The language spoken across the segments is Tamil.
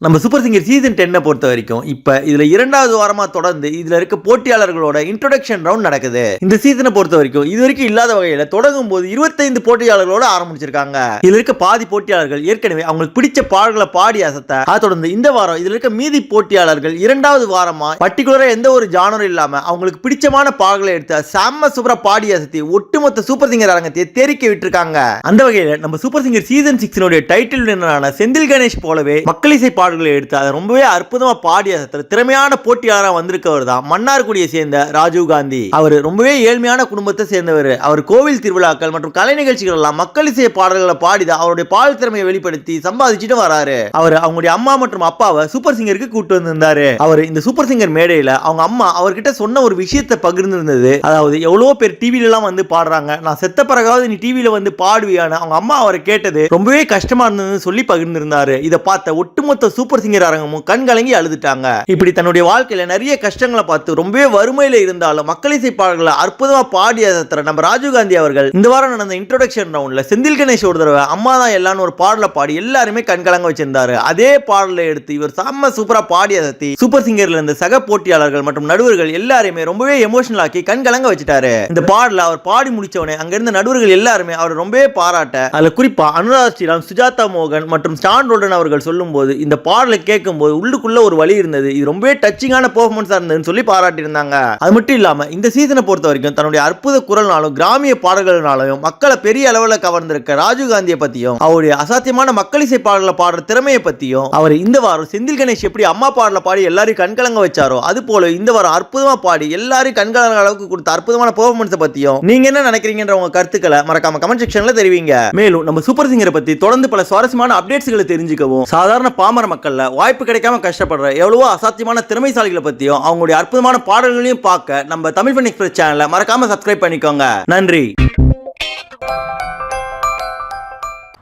நம்ம சூப்பர் சிங்கர் சீசன் 10 பொறுத்த வரைக்கும் இப்ப இதுல இரண்டாவது வாரமா தொடர்ந்து இதுல இருக்க போட்டியாளர்களோட இன்ட்ரோடக்ஷன் ரவுண்ட் நடக்குது. இந்த சீசனை பொறுத்த வரைக்கும் இது வரைக்கும் இல்லாத வகையில தொடங்கும் போது 25 போட்டியாளர்களோட ஆரம்பிச்சிருக்காங்க. இதுல இருக்க பாதி போட்டியாளர்கள் ஏற்கனவே அவங்களுக்கு பிடிச்ச பாடல்களை பாடி அசத்த, அதை தொடர்ந்து இந்த வாரம் இதுல இருக்க மீதி போட்டியாளர்கள் இரண்டாவது வாரமா பர்டிகுலரா எந்த ஒரு ஜானரும் இல்லாம அவங்களுக்கு பிடிச்சமான பாடல்களை எடுத்து செம்ம சூப்பரா பாடி அசத்தி ஒட்டுமொத்த சூப்பர் சிங்கர் அரங்கத்தை தெரிக்க விட்டுருக்காங்க. அந்த வகையில நம்ம சூப்பர் சிங்கர் சீசன் 6 டைட்டில் வின்னரான செந்தில் கணேஷ் போலவே மக்களிசை பாடல்களை எடுத்து அதை ரொம்பவே அற்புதமா பாடி திறமையான போட்டியாளராக வந்திருக்கவர் தான் மன்னார்குடியை சேர்ந்த ராஜீவ் காந்தி. அவர் ரொம்பவே ஏழ்மையான குடும்பத்தை சேர்ந்தவர். அவர் கோவில் திருவிழாக்கள் மற்றும் கலை நிகழ்ச்சிகள் எல்லாம் மக்களிசை பாடல்களை பாடிதான் அவருடைய பாடல் திறமையை வெளிப்படுத்தி சம்பாதிச்சுட்டு வராரு. அவர் அவங்களுடைய அம்மா மற்றும் அப்பாவை சூப்பர் சிங்கருக்கு கூட்டு வந்திருந்தாரு. அவர் இந்த சூப்பர் சிங்கர் மேடையில அவங்க அம்மா அவர்கிட்ட சொன்ன ஒரு விஷயத்தை பகிர்ந்திருந்தது. அதாவது எவ்வளவு பேர் டிவில எல்லாம் வந்து பாடுறாங்க, நான் செத்த பிறகாவது நீ டிவில வந்து பாடுவியான்னு அவங்க அம்மா அவரை கேட்டது ரொம்பவே கஷ்டமா இருந்ததுன்னு சொல்லி பகிர்ந்திருந்தாரு. இதை பார்த்த ஒட்டுமொத்த சூப்பர் சிங்கர் அரங்கமும் கண் கலங்கி அழுதுட்டாங்க. இப்படி தன்னுடைய வாழ்க்கையில நிறைய கஷ்டங்களை பார்த்து ரொம்பவே வறுமையில இருந்தாலும் மக்களிசை பாடல்களை அற்புதமா பாடி அசத்துற நம்ம ராஜீவ் காந்தி அவர்கள் இந்த வாரம் நடந்த இன்ட்ரோடக்ஷன் ரவுண்ட்ல செந்தில் கணேஷ் ஒரு தடவை அம்மா தான் எல்லாரும் ஒரு பாடலை பாடி எல்லாருமே கண் கலங்க வச்சிருந்தாரு. அதே பாடலை எடுத்து இவர் செம்ம சூப்பரா பாடி அசத்தி சூப்பர் சிங்கர்ல இருந்த சக போட்டியாளர்கள் மற்றும் நடுவர்கள் எல்லாருமே ரொம்பவே எமோஷனல் ஆக்கி கண் கலங்க வச்சுட்டாரு. இந்த பாடல அவர் பாடி முடிச்சவனே அங்க இருந்த நடுவர்கள் எல்லாருமே அவர் ரொம்பவே பாராட்ட, அதுல குறிப்பா அனுராதா ஸ்ரீராம், சுஜாதா மோகன் மற்றும் ஸ்டான் ரோல்டன் அவர்கள் சொல்லும் போது இந்த பாடலை கேட்கும்போது உள்ளுக்குள்ள ஒரு வழி இருந்தது, இது ரொம்பவே டச்சிங்கான பெர்ஃபார்மன்ஸா இருந்ததுன்னு சொல்லி பாராட்டி இருந்தாங்க. அது மட்டும் இல்லாம இந்த சீசனை பொறுத்த வரைக்கும் தன்னுடைய அற்புத குரல்னாலும் கிராமிய பாடல்கள்னாலும் மக்களை பெரிய அளவில் கவர்ந்திருக்க ராஜீவ் காந்தியை பத்தியும் அவருடைய அசாத்தியமான மக்களிசை பாடல்களை பாடுற திறமையை பத்தியும் அவர் இந்த வாரம் செந்தில் கணேஷ் எப்படி அம்மா பாடல பாடி எல்லாரையும் கண்கலங்க வச்சாரோ அது போல இந்த வாரம் அற்புதமா பாடி எல்லாரையும் கண்கலங்க அளவுக்கு கொடுத்த அற்புதமான பெர்ஃபார்மன்ஸை பத்தியும் நீங்க என்ன நினைக்கிறீங்கன்ற உங்க கருத்துக்களை மறக்காம கமெண்ட் செக்ஷன்ல தெரிவிங்க. மேலும் நம்ம சூப்பர் சிங்கரை பத்தி தொடர்ந்து பல சுவாரஸ்யமான அப்டேட்ஸ்களை தெரிஞ்சுக்கவும் சாதாரண பாமர மக்கள்ல வாய்ப்பு கிடைக்காம கஷ்டப்படுற எவ்வளவோ அசாத்தியமான திறமைசாலிகளை பத்தியும் அவங்களுடைய அற்புதமான பாடல்களையும் பார்க்க நம்ம தமிழ் ஃபன் எக்ஸ்பிரஸ் சேனலை மறக்காம சப்ஸ்கிரைப் பண்ணிக்கோங்க. நன்றி.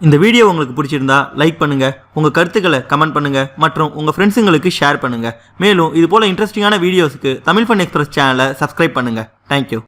இந்த வீடியோ உங்களுக்கு பிடிச்சிருந்தா லைக் பண்ணுங்க, உங்க கருத்துக்களை கமெண்ட் பண்ணுங்க மற்றும் உங்க ஃப்ரெண்ட்ஸுங்களுக்கு ஷேர் பண்ணுங்க. மேலும் இது போல இன்ட்ரெஸ்டிங்கான வீடியோஸ்க்கு தமிழ் ஃபன் எக்ஸ்பிரஸ் சேனலை சப்ஸ்கிரைப் பண்ணுங்க. தேங்க்யூ.